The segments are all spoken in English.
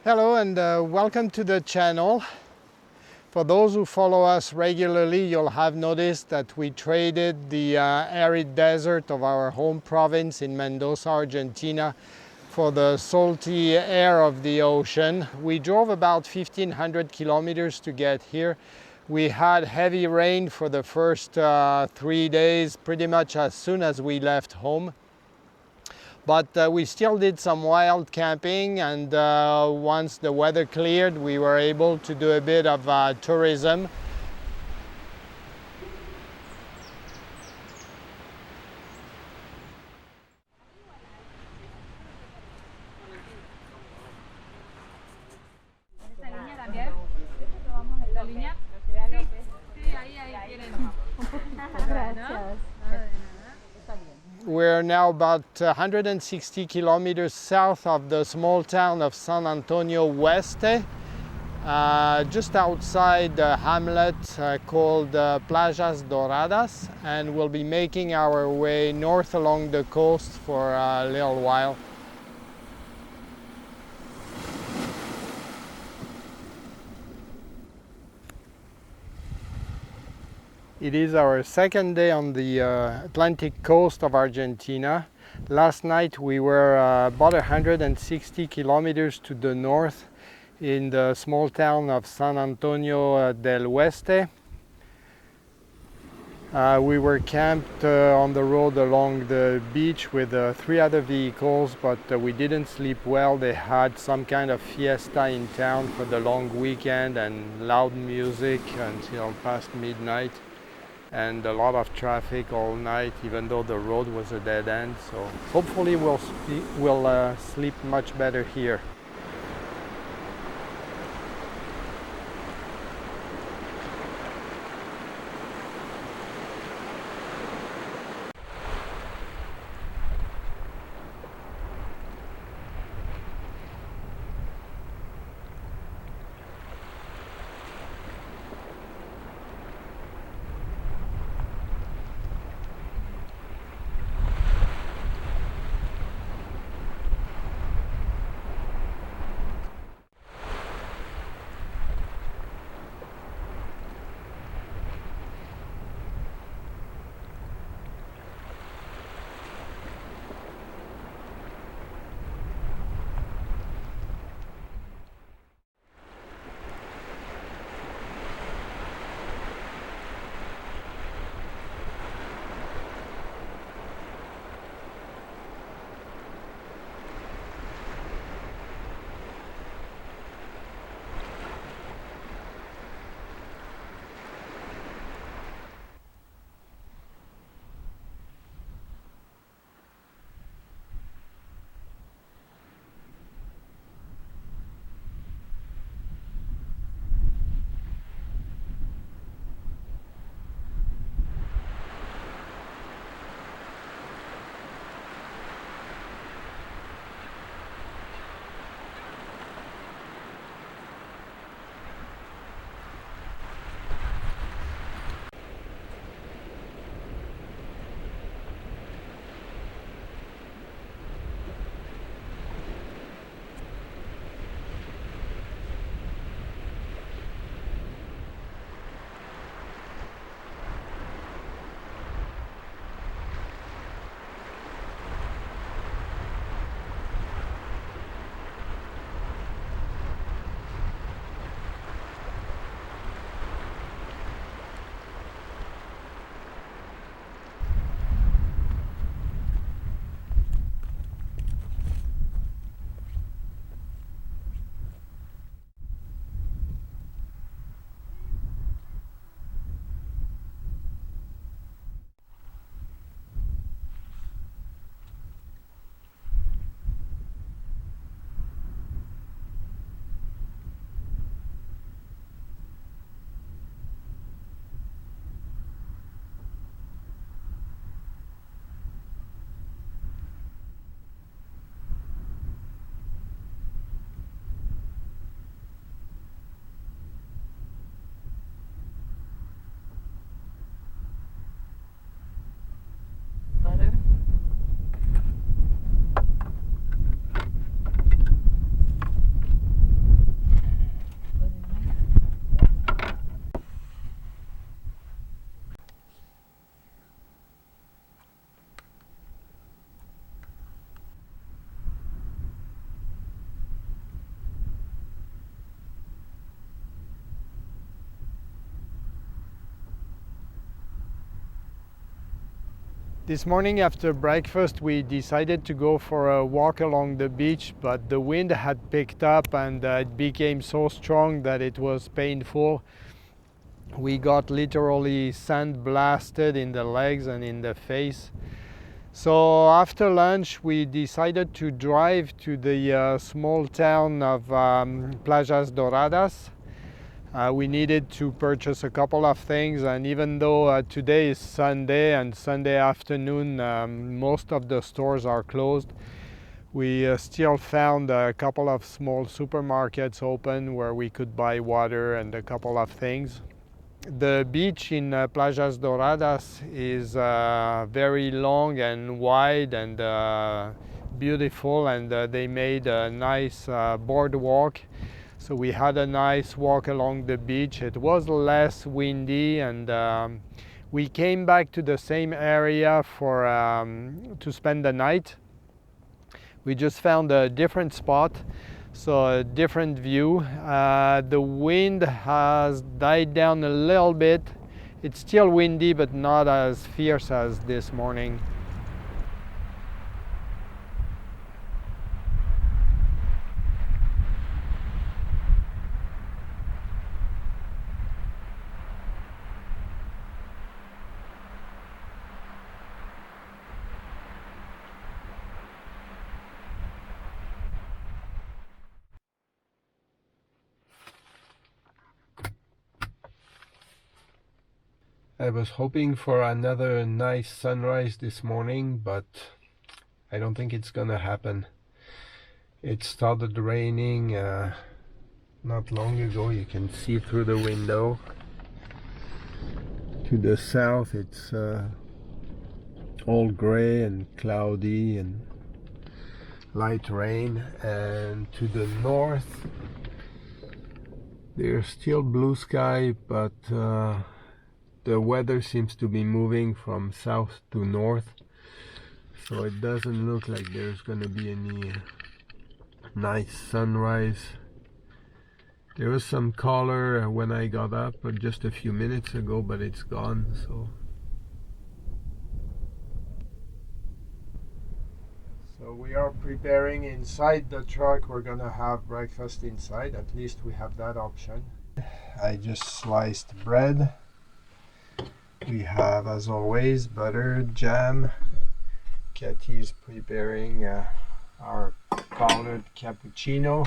Hello and welcome to the channel. For those who follow us regularly, you'll have noticed that we traded the arid desert of our home province in Mendoza, Argentina for the salty air of the ocean. We drove about 1,500 kilometers to get here. We had heavy rain for the first 3 days, pretty much as soon as we left home. But we still did some wild camping, and once the weather cleared, we were able to do a bit of tourism. We're now about 160 kilometers south of the small town of San Antonio Oeste, just outside the hamlet called Playas Doradas, and we'll be making our way north along the coast for a little while. It is our second day on the Atlantic coast of Argentina. Last night we were about 160 kilometers to the north in the small town of San Antonio del Oeste. We were camped on the road along the beach with 3 other vehicles, but we didn't sleep well. They had some kind of fiesta in town for the long weekend and loud music until past midnight. And a lot of traffic all night, even though the road was a dead end. So hopefully we'll sleep much better here. This morning after breakfast we decided to go for a walk along the beach, but the wind had picked up and it became so strong that it was painful. We got literally sand blasted in the legs and in the face. So after lunch we decided to drive to the small town of Playas Doradas. We needed to purchase a couple of things, and even though today is Sunday and Sunday afternoon most of the stores are closed, we still found a couple of small supermarkets open where we could buy water and a couple of things. The beach in Playas Doradas is very long and wide and beautiful, and they made a nice boardwalk. So we had a nice walk along the beach. It was less windy, and we came back to the same area for to spend the night. We just found a different spot, so a different view. The wind has died down a little bit. It's still windy, but not as fierce as this morning. I was hoping for another nice sunrise this morning, but I don't think it's gonna happen. It started raining not long ago. You can see through the window. To the south it's all gray and cloudy and light rain, and to the north there's still blue sky, but the weather seems to be moving from south to north, so it doesn't look like there's gonna be any nice sunrise. There was some color when I got up just a few minutes ago, but it's gone. So we are preparing inside the truck. We're gonna have breakfast inside. At least we have that option. I just sliced bread. We have, as always, butter, jam. Kathy's preparing our powdered cappuccino.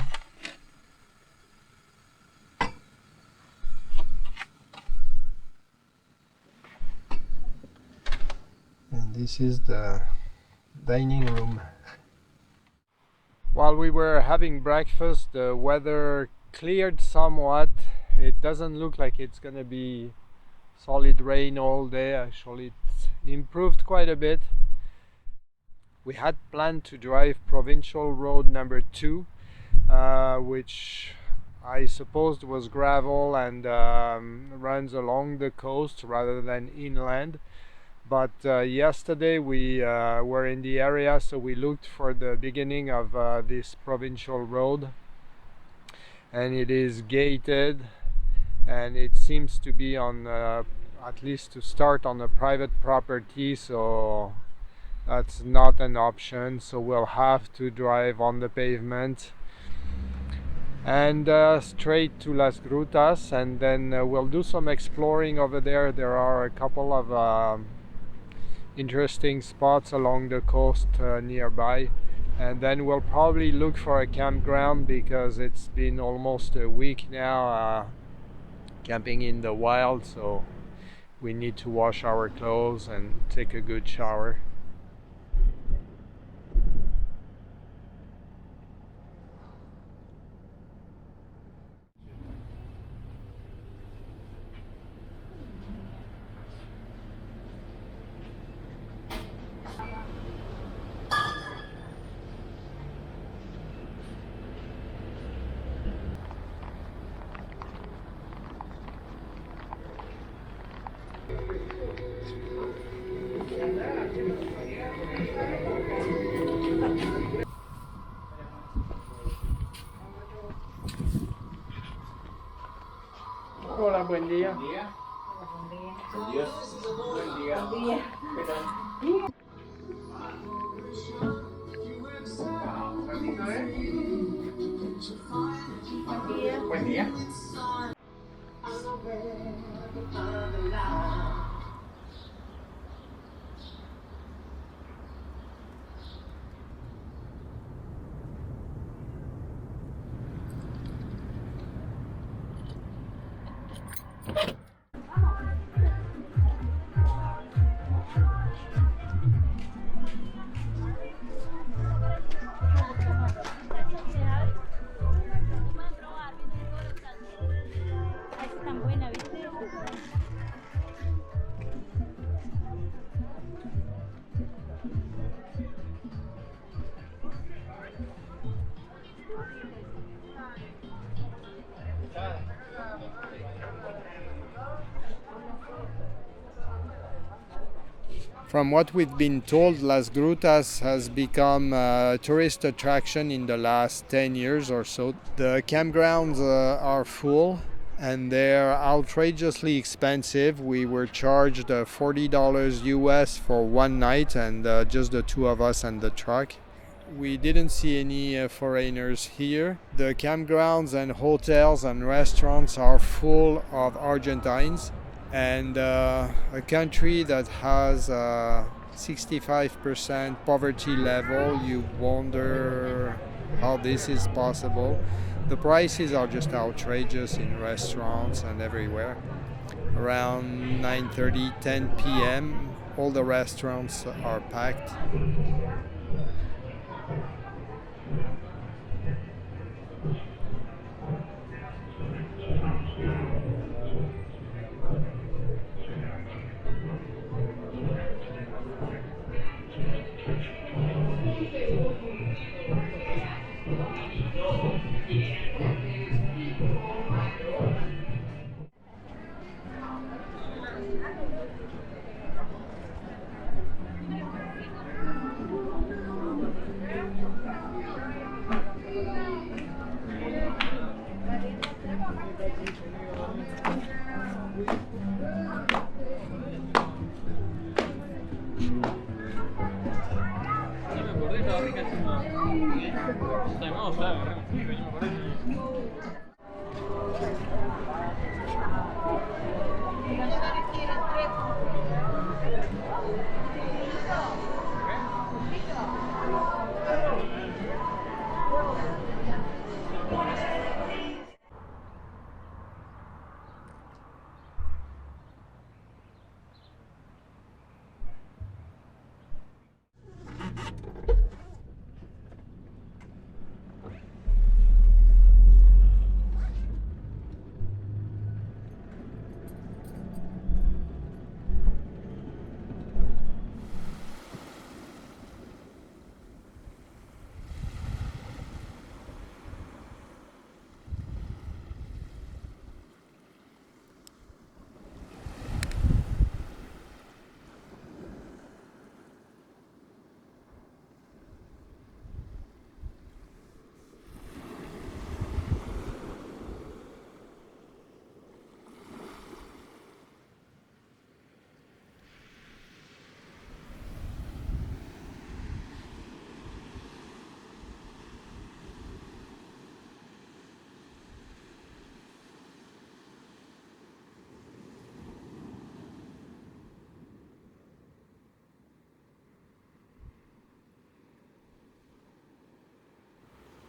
And this is the dining room. While we were having breakfast, the weather cleared somewhat. It doesn't look like it's gonna be solid rain all day. Actually, it's improved quite a bit. We had planned to drive provincial road number 2, which I supposed was gravel and runs along the coast rather than inland. But yesterday we were in the area, so we looked for the beginning of this provincial road, and it is gated, and it seems to be on at least to start on a private property, so that's not an option. So we'll have to drive on the pavement and straight to Las Grutas, and then we'll do some exploring over there. There are a couple of interesting spots along the coast nearby, and then we'll probably look for a campground because it's been almost a week now camping in the wild, so we need to wash our clothes and take a good shower. Hola, buen día. Buen día. Buen día. Buen día. Buen día. From what we've been told, Las Grutas has become a tourist attraction in the last 10 years or so. The campgrounds are full and they're outrageously expensive. We were charged $40 US for one night, and just the two of us and the truck. We didn't see any foreigners here. The campgrounds and hotels and restaurants are full of Argentines, and a country that has 65% poverty level, you wonder how this is possible. The prices are just outrageous in restaurants and everywhere. Around 9:30, 10 p.m., all the restaurants are packed.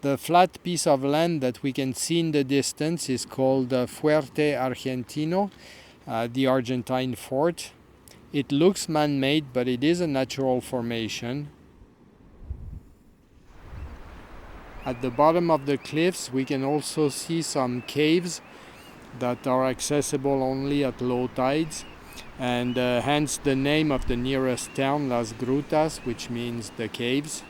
The flat piece of land that we can see in the distance is called Fuerte Argentino, the Argentine fort. It looks man-made, but it is a natural formation. At the bottom of the cliffs, we can also see some caves that are accessible only at low tides, and hence the name of the nearest town, Las Grutas, which means the caves.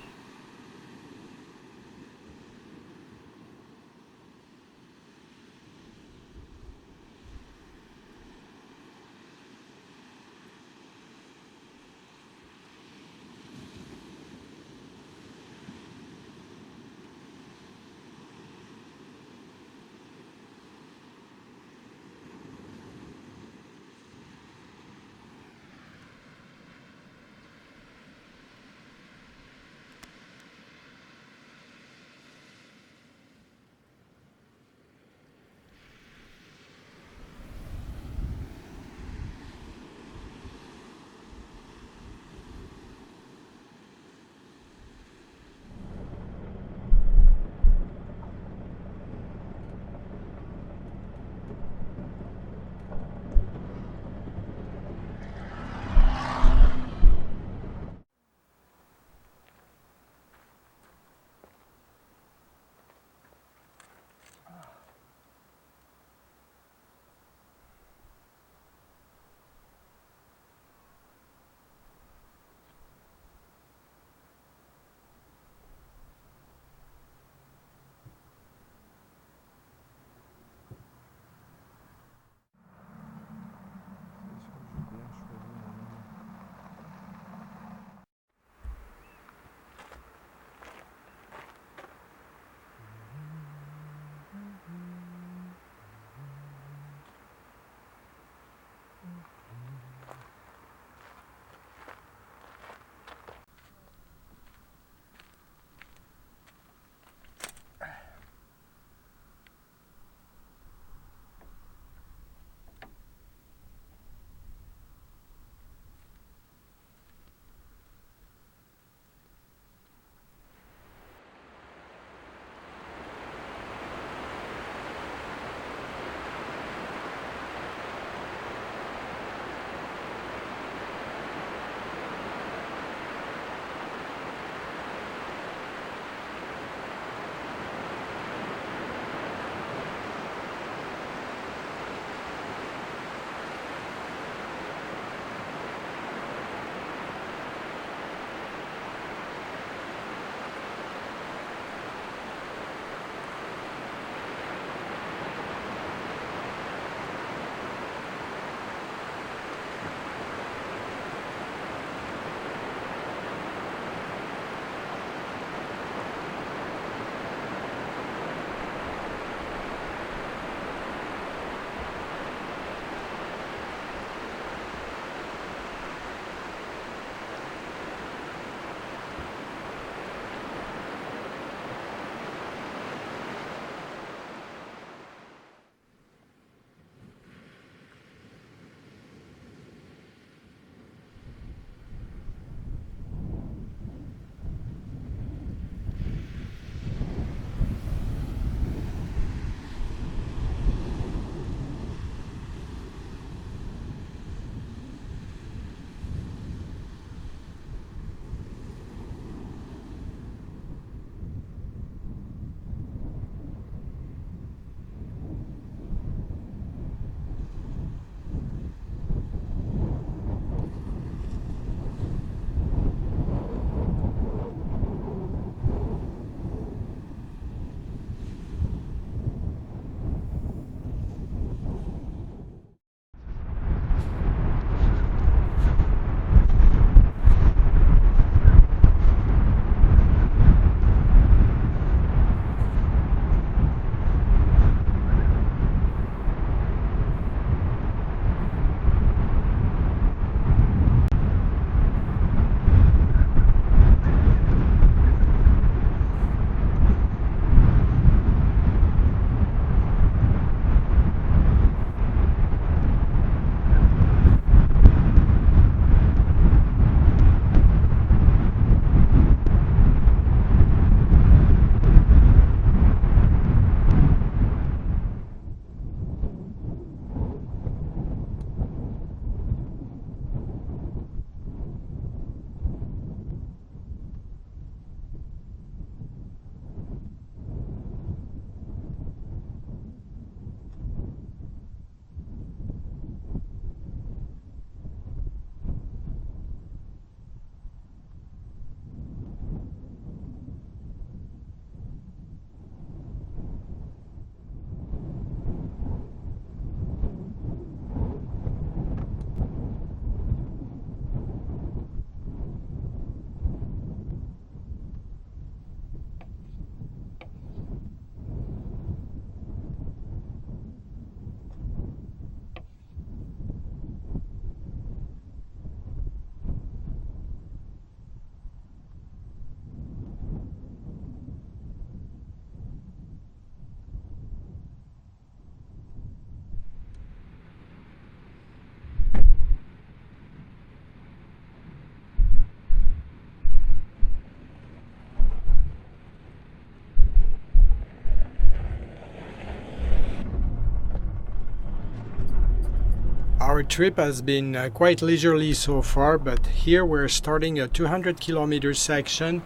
Our trip has been quite leisurely so far, but here we're starting a 200-kilometer section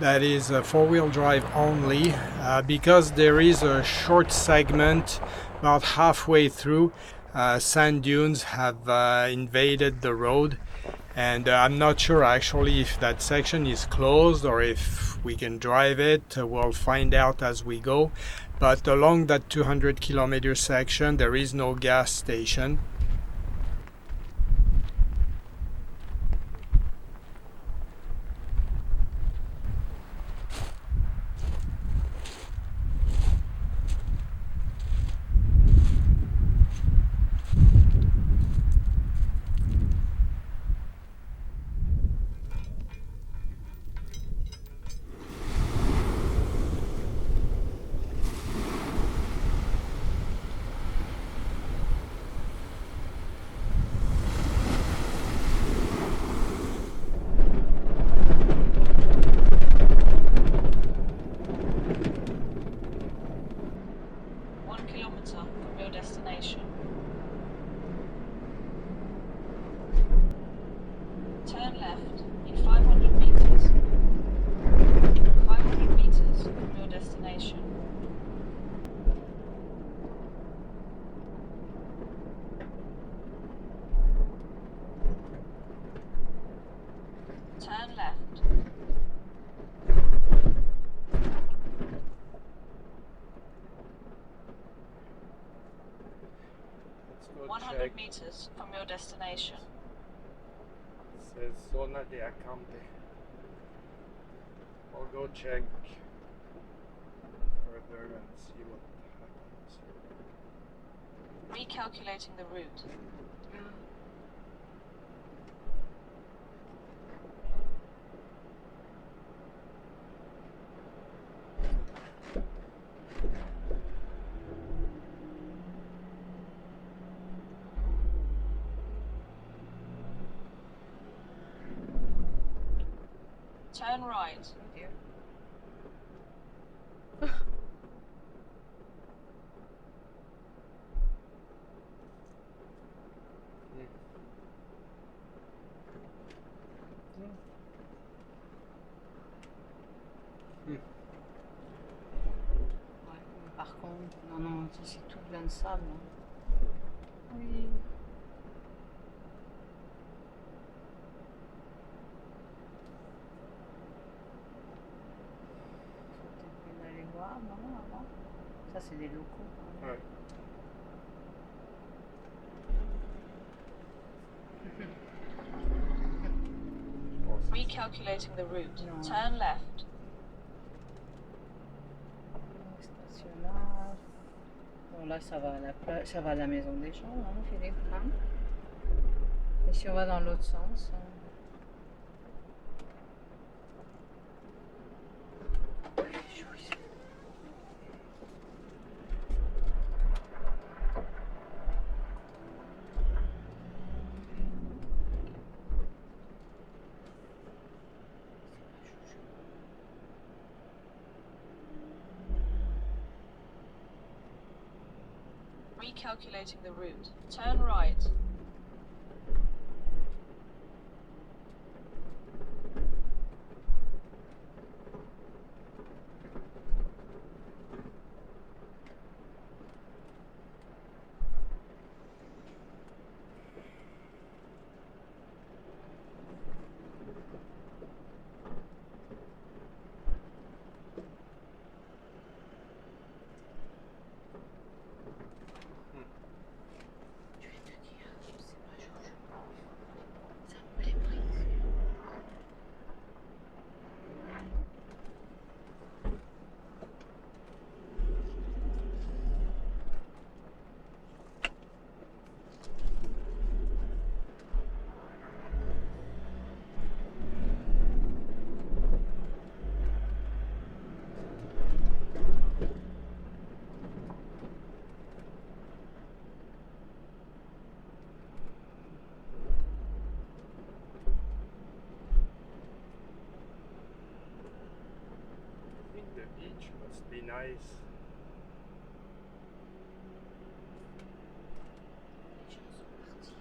that is four-wheel drive only because there is a short segment about halfway through. Sand dunes have invaded the road, and I'm not sure actually if that section is closed or if we can drive it. We'll find out as we go. But along that 200-kilometer section there is no gas station. Turn left in 500 meters. 500 meters from your destination. Turn left. Let's go 100 check. meters from your destination. It says Zona de Acampe. I'll go check further and see what happens. Recalculating the route. Turn right. Par contre, non, c'est tout plein de sable. Oui. Peut-être d'aller voir, non, avant. Ça, c'est des locaux. Ouais. Recalculating the route. No. Turn left. Stationnage. Bon, là, ça va à la plage, ça va à la maison des gens, hein, Philippe. Hein? Et si on va dans l'autre sens Recalculating the route. Turn right. The beach must be nice. Les gens sont partis.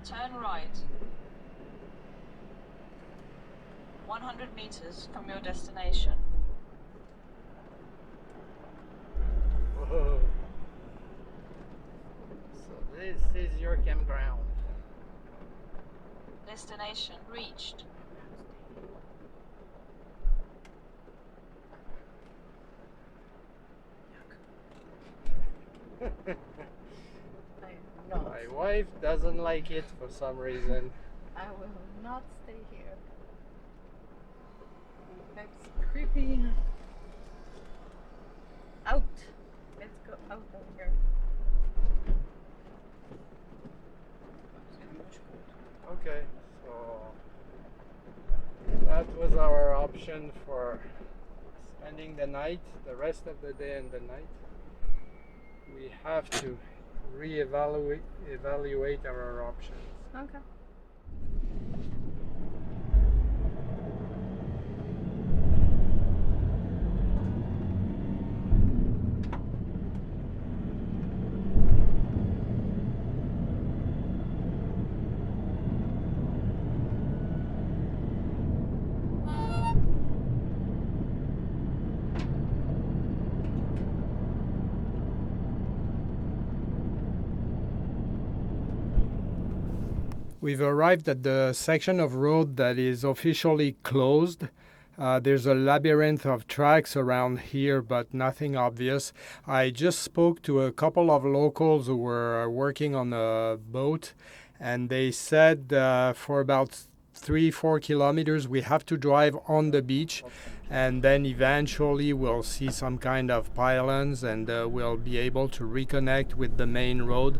Turn right. 100 meters from your destination. Whoa. So this is your campground. Destination reached. My wife doesn't like it for some reason. I will not stay here. That's creepy. Out. Let's go out of here. Okay, so that was our option for spending the night, the rest of the day and the night. We have to evaluate our options. Okay. We've arrived at the section of road that is officially closed. There's a labyrinth of tracks around here, but nothing obvious. I just spoke to a couple of locals who were working on a boat, and they said for about 3-4 kilometers we have to drive on the beach, and then eventually we'll see some kind of pylons, and we'll be able to reconnect with the main road.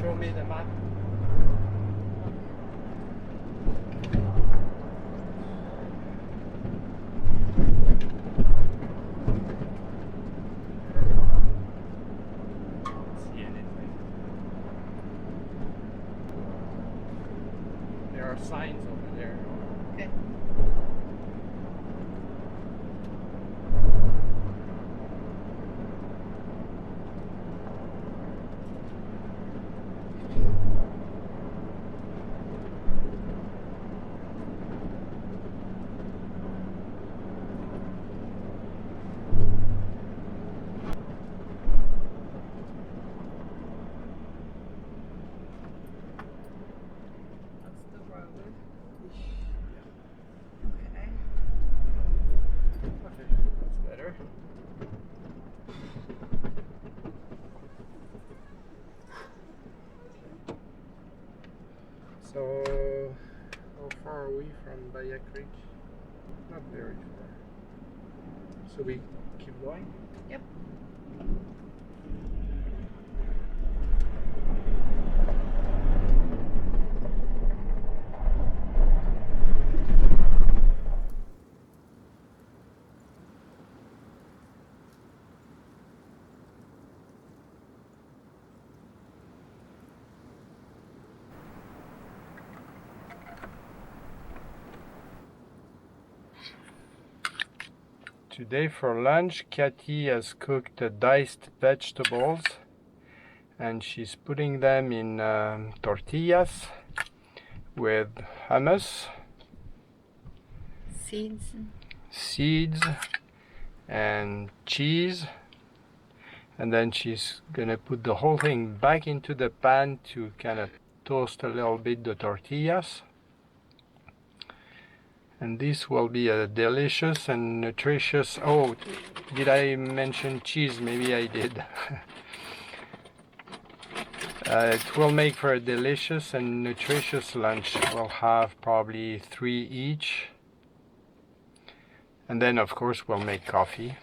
Show me the map. See anything? There are signs over there. Okay. So, how far are we from Baya Creek? Not very far. So we keep going? Yep. Today for lunch, Kathy has cooked diced vegetables and she's putting them in tortillas with hummus, seeds and cheese, and then she's gonna put the whole thing back into the pan to kind of toast a little bit the tortillas. And this will be a delicious and nutritious... Oh, did I mention cheese? Maybe I did. It will make for a delicious and nutritious lunch. We'll have probably 3 each. And then, of course, we'll make coffee.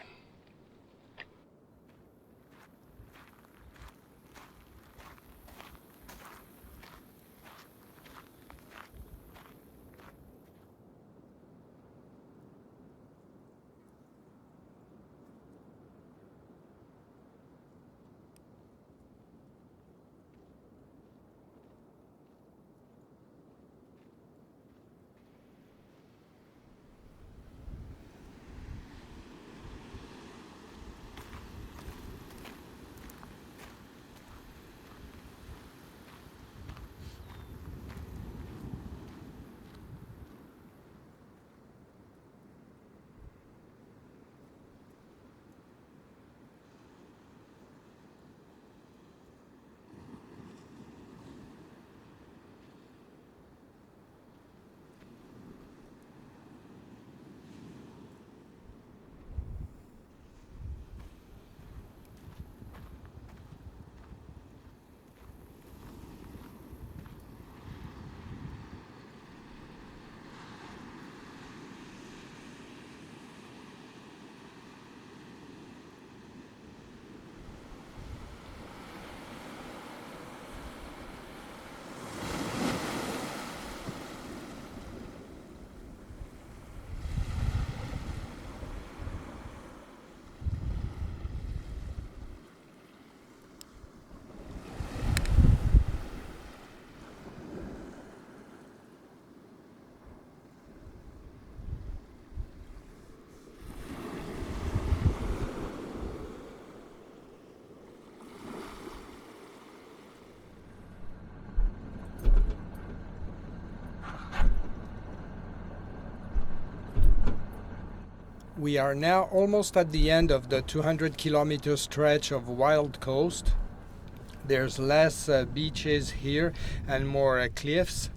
We are now almost at the end of the 200-kilometer stretch of wild coast. There's less beaches here and more cliffs.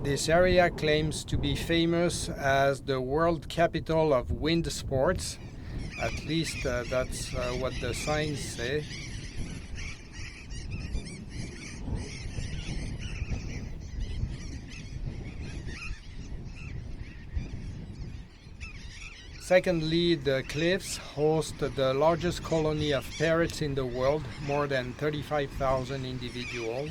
This area claims to be famous as the world capital of wind sports. At least that's what the signs say. Secondly, the cliffs host the largest colony of parrots in the world, more than 35,000 individuals.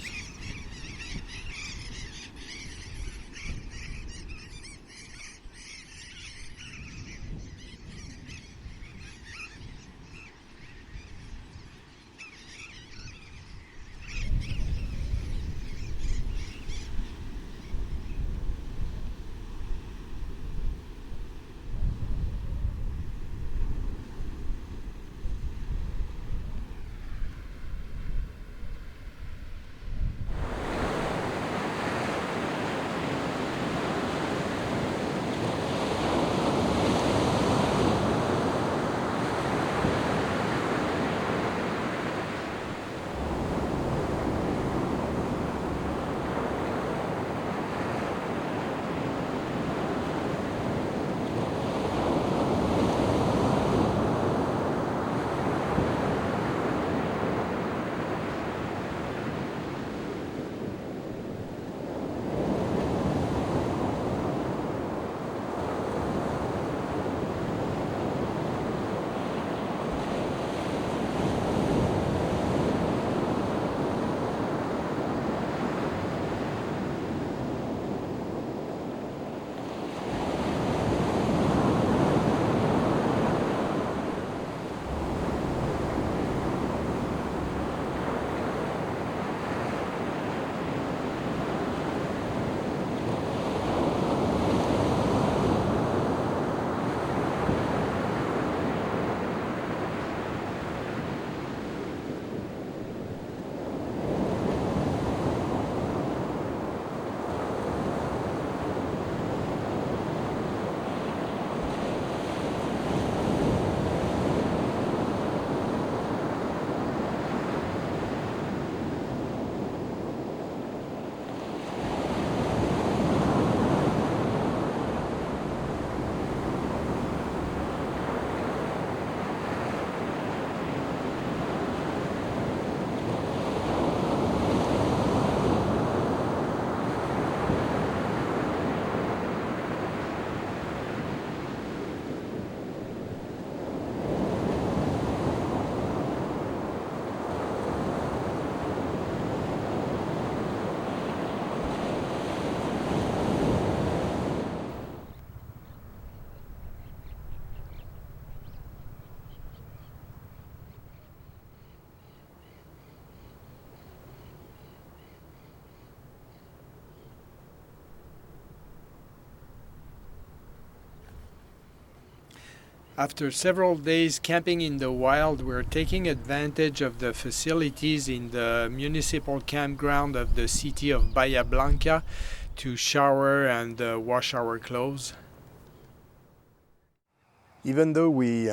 After several days camping in the wild, we're taking advantage of the facilities in the municipal campground of the city of Blanca to shower and wash our clothes. Even though we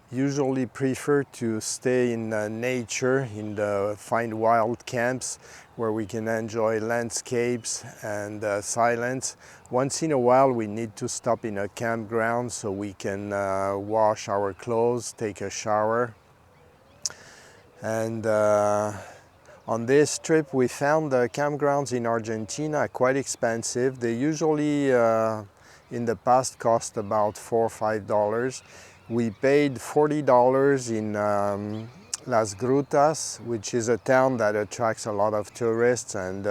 usually prefer to stay in nature, in the find wild camps where we can enjoy landscapes and silence, once in a while we need to stop in a campground so we can wash our clothes, take a shower. And on this trip we found the campgrounds in Argentina quite expensive. They usually in the past cost about $4 or $5. We paid $40 in Las Grutas, which is a town that attracts a lot of tourists, and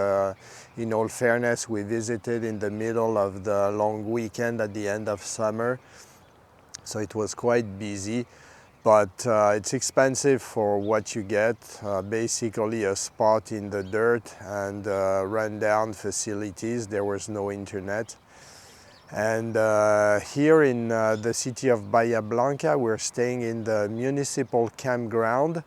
in all fairness, we visited in the middle of the long weekend at the end of summer, so it was quite busy, but it's expensive for what you get. Basically a spot in the dirt and rundown facilities. There was no internet. And here in the city of Baya Blanca, we're staying in the municipal campground.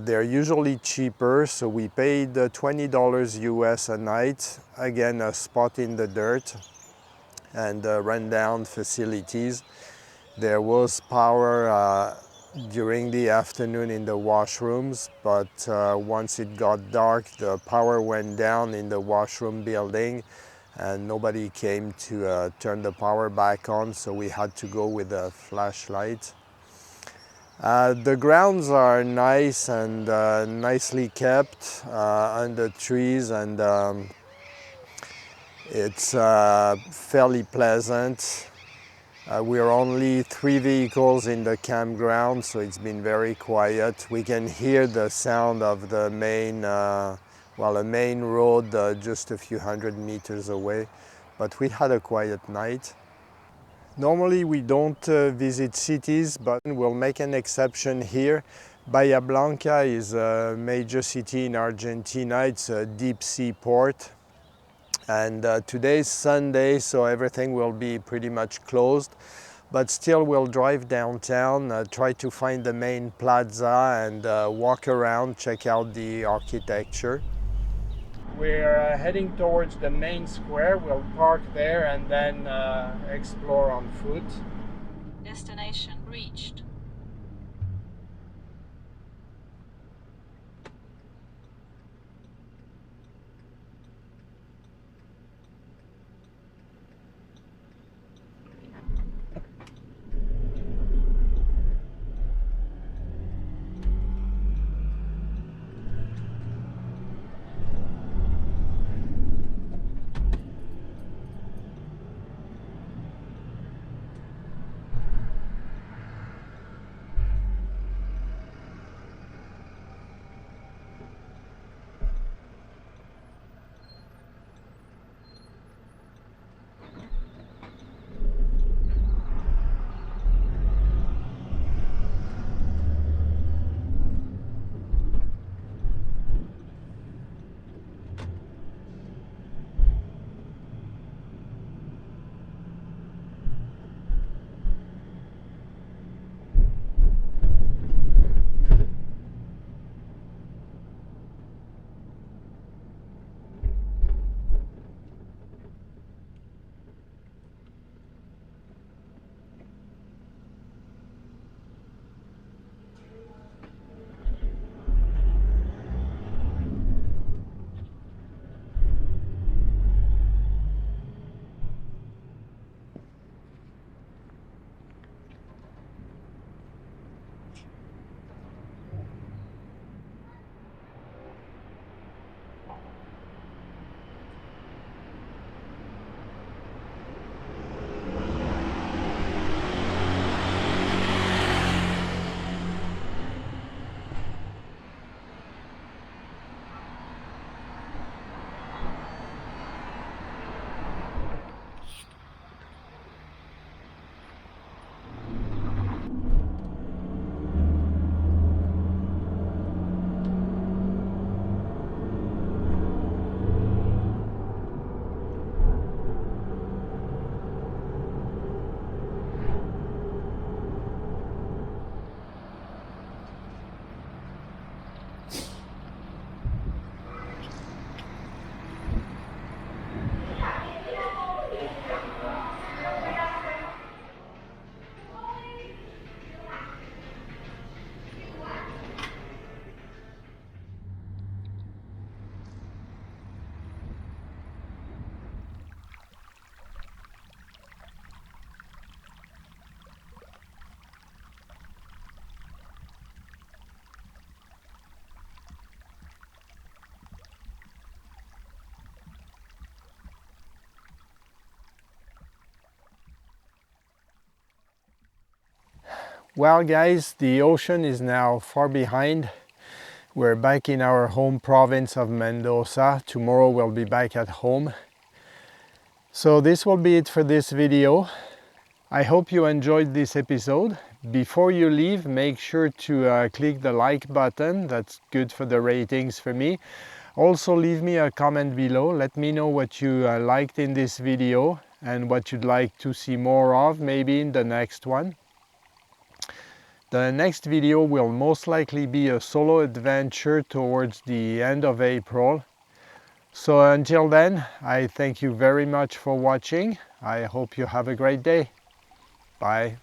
They're usually cheaper, so we paid $20 US a night. Again, a spot in the dirt and rundown facilities. There was power during the afternoon in the washrooms, but once it got dark, the power went down in the washroom building, and nobody came to turn the power back on, so we had to go with a flashlight. The grounds are nice and nicely kept under trees, and it's fairly pleasant. We are only 3 vehicles in the campground, so it's been very quiet. We can hear the sound of the main a main road just a few hundred meters away, but we had a quiet night. Normally we don't visit cities, but we'll make an exception here. Baya Blanca is a major city in Argentina. It's a deep sea port, and today's Sunday, so everything will be pretty much closed, but still we'll drive downtown, try to find the main plaza and walk around, check out the architecture. We're heading towards the main square. We'll park there and then explore on foot. Destination reached. Well guys, the ocean is now far behind. We're back in our home province of Mendoza. Tomorrow we'll be back at home. So this will be it for this video. I hope you enjoyed this episode. Before you leave, make sure to click the like button. That's good for the ratings for me. Also leave me a comment below. Let me know what you liked in this video and what you'd like to see more of, maybe in the next one. The next video will most likely be a solo adventure towards the end of April. So until then, I thank you very much for watching. I hope you have a great day. Bye.